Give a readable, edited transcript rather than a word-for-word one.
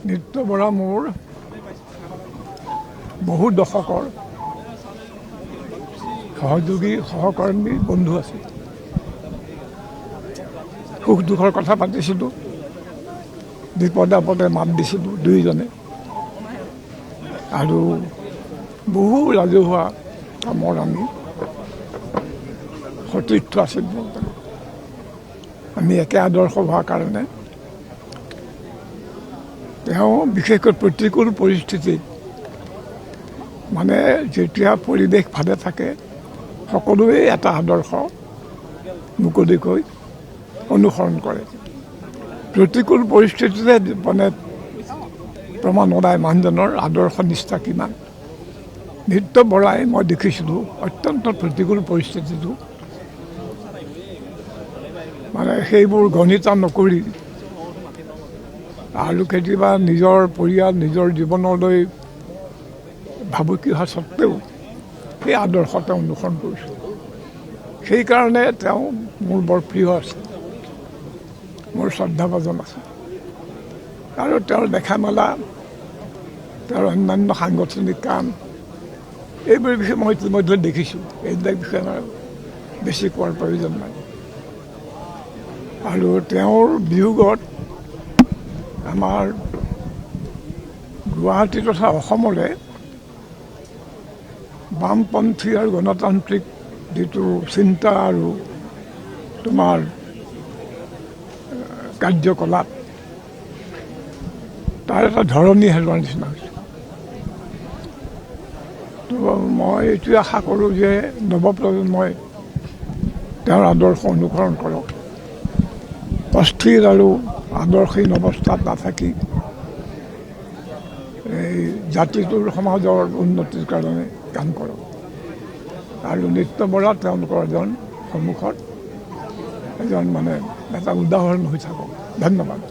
নিত্য বৰা মোৰ বহু দশকৰ সহযোগী সহকৰ্মী বন্ধু আছিল। সুখ দুখৰ কথা পাতিছিলোঁ, বিপদে আপদে মাত দিছিলোঁ দুয়োজনে, আৰু বহু ৰাজহুৱা কামৰ আমি সতীৰ্থ আছিলোঁ। আমি একে আদৰ্শ হোৱাৰ কাৰণে তেওঁ বিশেষকৈ প্ৰতিকূল পৰিস্থিতিত মানে যেতিয়া পৰিৱেশ ভালে থাকে সকলোৱে এটা আদৰ্শ মুকলিকৈ অনুসৰণ কৰে। প্ৰতিকূল পৰিস্থিতিতে মানে প্ৰমাণ ওলায় মানুহজনৰ আদৰ্শ নিষ্ঠা কিমান। নিত্য বৰাই মই দেখিছিলোঁ অত্যন্ত প্ৰতিকূল পৰিস্থিতিটো মানে সেইবোৰ গণিতা নকৰি আৰু কেতিয়াবা নিজৰ পৰিয়াল নিজৰ জীৱনলৈ ভাবুকি হোৱা স্বত্তেও সেই আদৰ্শ তেওঁ অনুসৰণ কৰিছোঁ। সেইকাৰণে তেওঁ মোৰ বৰ প্ৰিয় আছে, মোৰ শ্ৰদ্ধাভাজন আছে। আৰু তেওঁৰ দেখা মেলা, তেওঁৰ অন্যান্য সাংগঠনিক কাম এইবোৰ বিষয়ে মই ইতিমধ্যে দেখিছোঁ। এইবিলাক বিষয়ে আমাৰ বেছি কোৱাৰ প্ৰয়োজন নাই। আৰু তেওঁৰ বিয়োগত আমাৰ গুৱাহাটী তথা অসমৰে বামপন্থী আৰু গণতান্ত্ৰিক যিটো চিন্তা আৰু তোমাৰ কাৰ্যকলাপ তাৰ এটা ধৰণী হেৰুৱাৰ নিচিনা হৈছে। তো মই এইটোৱে আশা কৰোঁ যে নৱপ্ৰজন্মই তেওঁৰ আদৰ্শ অনুসৰণ কৰক, অস্থিৰ আৰু আদৰ্শহীন অৱস্থাত নাথাকি এই জাতিটোৰ সমাজৰ উন্নতিৰ কাৰণে কাম কৰক। আৰু নিত্য বৰা তেওঁলোকৰ এজন সন্মুখত এজন মানে এটা উদাহৰণ হৈ থাকক। ধন্যবাদ।